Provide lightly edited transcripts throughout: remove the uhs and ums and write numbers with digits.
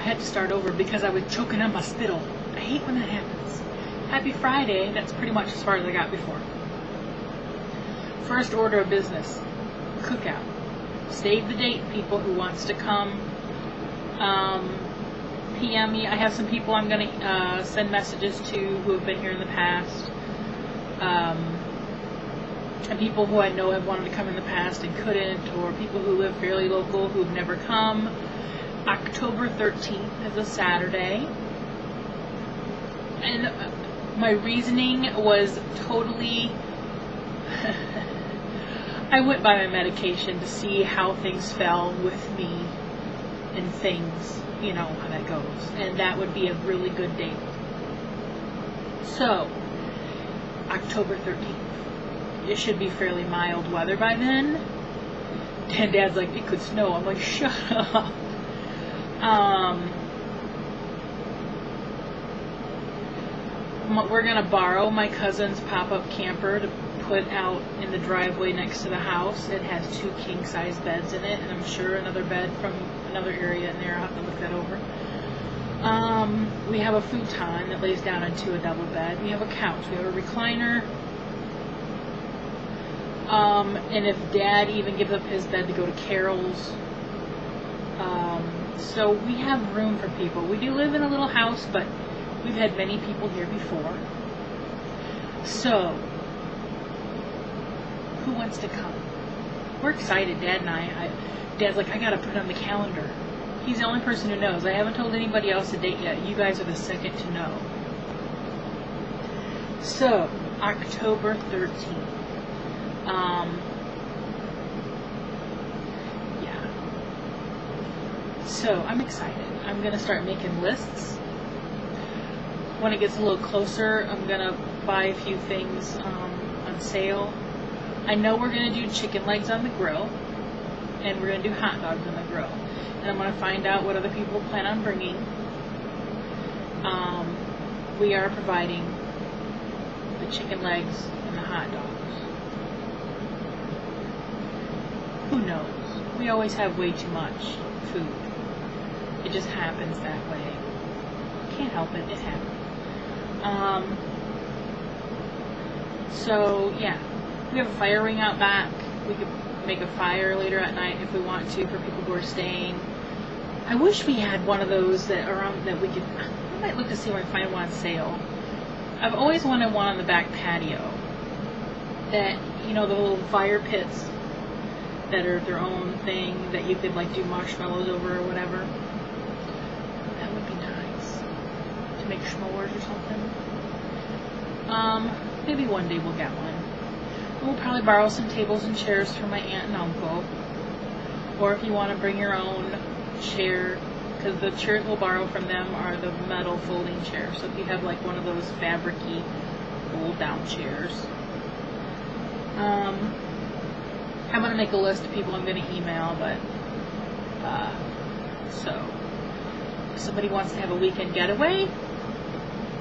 had to start over because I was choking on my spittle. I hate when that happens. Happy Friday. That's pretty much as far as I got before. First order of business. Cookout. Save the date, people who wants to come. PM me. I have some people I'm going to send messages to who have been here in the past. And people who I know have wanted to come in the past and couldn't, or people who live fairly local who've never come. October 13th is a Saturday. And my reasoning was totally... I went by my medication to see how things fell with me and things, you know, how that goes. And that would be a really good date. So, October 13th. It should be fairly mild weather by then. And Dad's like, it could snow. I'm like, shut up. We're going to borrow my cousin's pop-up camper to put out in the driveway next to the house. It has 2 king-size beds in it, and I'm sure another bed from another area in there. I'll have to look that over. We have a futon that lays down into a double bed. We have a couch. We have a recliner. And if Dad even gives up his bed to go to Carol's. So we have room for people. We do live in a little house, but we've had many people here before. So, who wants to come? We're excited, Dad and I. Dad's like, I gotta put it on the calendar. He's the only person who knows. I haven't told anybody else the date yet. You guys are the second to know. So, October 13th. Yeah. So, I'm excited. I'm going to start making lists. When it gets a little closer, I'm going to buy a few things on sale. I know we're going to do chicken legs on the grill, and we're going to do hot dogs on the grill. And I'm going to find out what other people plan on bringing. We are providing the chicken legs and the hot dogs. Who knows? We always have way too much food. It just happens that way. Can't help it. It happens. So, yeah. We have a fire ring out back. We could make a fire later at night if we want to for people who are staying. I wish we had one of those that are on, that we could... I might look to see if I can find one on sale. I've always wanted one on the back patio. That, you know, the little fire pits that are their own thing that you could like do marshmallows over or whatever. That would be nice to make s'mores or something. Maybe one day we'll get one. We'll probably borrow some tables and chairs from my aunt and uncle, or if you want to bring your own chair, because the chairs we'll borrow from them are the metal folding chairs. So if you have like one of those fabric-y fold down chairs. I'm going to make a list of people I'm going to email, but, so, if somebody wants to have a weekend getaway,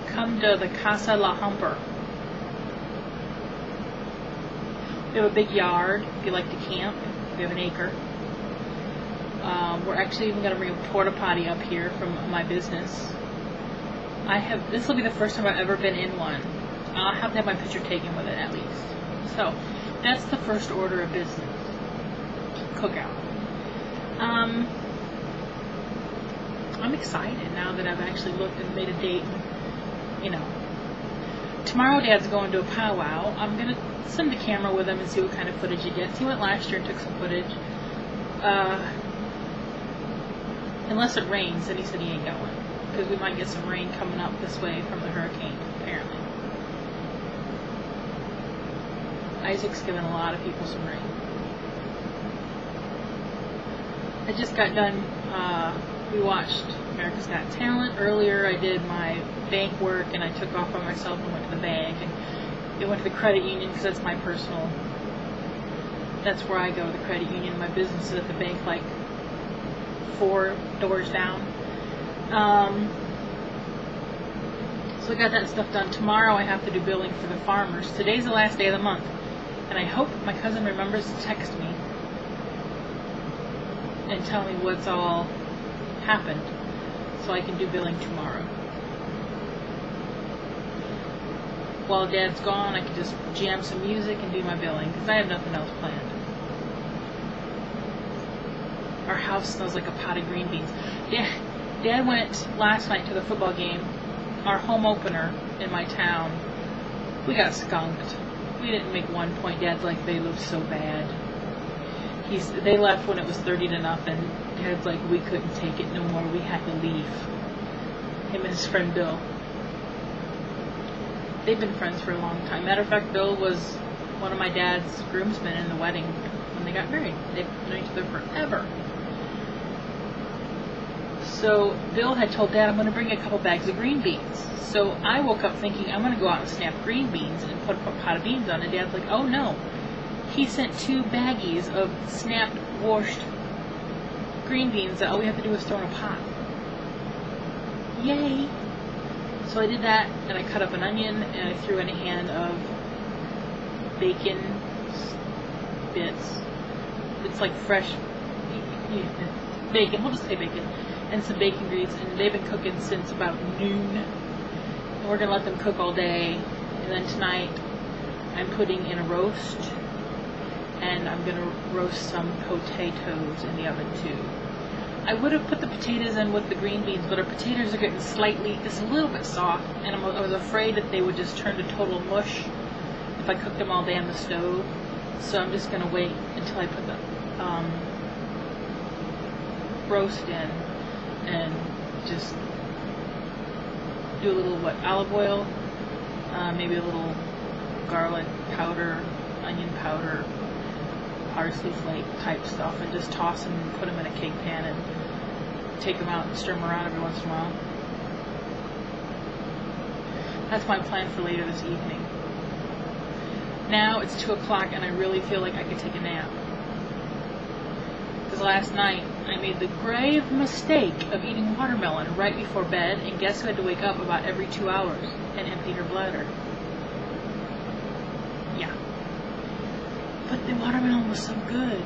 come to the Casa La Humper. We have a big yard, if you like to camp. We have an acre. We're actually even going to bring a porta potty up here from my business. This will be the first time I've ever been in one. I'll have to have my picture taken with it at least. So, that's the first order of business. Cookout. I'm excited now that I've actually looked and made a date. You know, tomorrow Dad's going to a powwow. I'm going to send the camera with him and see what kind of footage he gets. He went last year and took some footage. Unless it rains, then he said he ain't going. Because we might get some rain coming up this way from the hurricane, apparently. Isaac's given a lot of people some rain. I just got done, we watched America's Got Talent. Earlier I did my bank work and I took off by myself and went to the bank. And it went to the credit union because that's my personal, that's where I go, the credit union. My business is at the bank like 4 doors down. So I got that stuff done. Tomorrow I have to do billing for the farmers. Today's the last day of the month. And I hope my cousin remembers to text me and tell me what's all happened. so I can do billing tomorrow. While Dad's gone, I can just jam some music and do my billing, because I have nothing else planned. Our house smells like a pot of green beans. Dad went last night to the football game, our home opener in my town. We got skunked. We didn't make 1 point. Dad's like, they looked so bad. They left when it was 30-0. Dad's like, we couldn't take it no more. We had to leave. Him and his friend Bill. They've been friends for a long time. Matter of fact, Bill was one of my dad's groomsmen in the wedding when they got married. They've known each other forever. So Bill had told Dad, I'm going to bring a couple bags of green beans. So I woke up thinking, I'm going to go out and snap green beans and put a pot of beans on. And Dad's like, oh no. He sent 2 baggies of snapped, washed green beans that all we have to do is throw in a pot. Yay! So I did that, and I cut up an onion, and I threw in a hand of bacon bits. It's like fresh bacon, we'll just say bacon, and some bacon grease, and they've been cooking since about noon. And we're going to let them cook all day, and then tonight I'm putting in a roast, and I'm going to roast some potatoes in the oven too. I would have put the potatoes in with the green beans, but our potatoes are getting just a little bit soft, and I was afraid that they would just turn to total mush if I cooked them all day on the stove. So I'm just going to wait until I put the roast in and just do a little, olive oil, maybe a little garlic powder, onion powder, parsley flake type stuff, and just toss them and put them in a cake pan and take them out and stir them around every once in a while. That's my plan for later this evening. Now it's 2 o'clock and I really feel like I could take a nap. Because last night I made the grave mistake of eating watermelon right before bed, and guess who had to wake up about every 2 hours and empty her bladder? Yeah. But the watermelon was so good.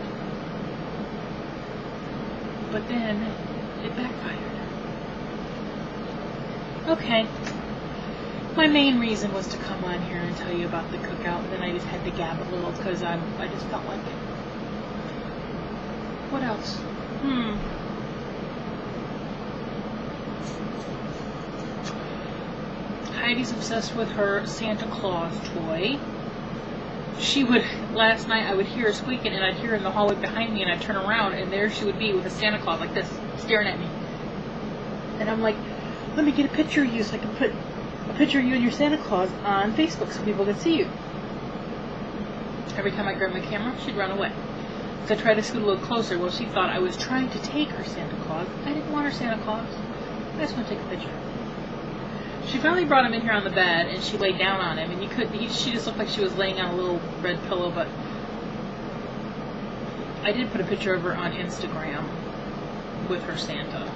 But then it backfired. Okay. My main reason was to come on here and tell you about the cookout, and then I just had to gab a little because I just felt like it. What else? Heidi's obsessed with her Santa Claus toy. Last night I would hear her squeaking, and I'd hear her in the hallway behind me, and I'd turn around, and there she would be with a Santa Claus like this, staring at me. And I'm like, let me get a picture of you so I can put a picture of you and your Santa Claus on Facebook so people can see you. Every time I grabbed my camera, she'd run away. So I tried to scoot a little closer. Well, she thought I was trying to take her Santa Claus. I didn't want her Santa Claus. I just want to take a picture. She finally brought him in here on the bed, and she laid down on him, and she just looked like she was laying on a little red pillow, but I did put a picture of her on Instagram with her Santa.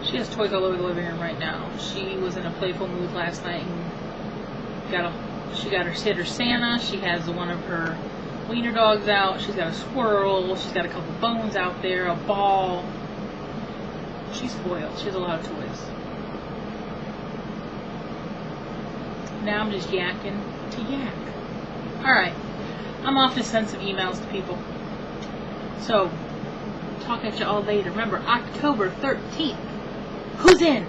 She has toys all over the living room right now. She was in a playful mood last night and she had her Santa. She has one of her wiener dogs out. She's got a squirrel. She's got a couple bones out there, a ball. She's spoiled. She has a lot of toys. Now I'm just yakking to yak. Alright. I'm off to send some emails to people. So, talk at you all later. Remember, October 13th. Who's in?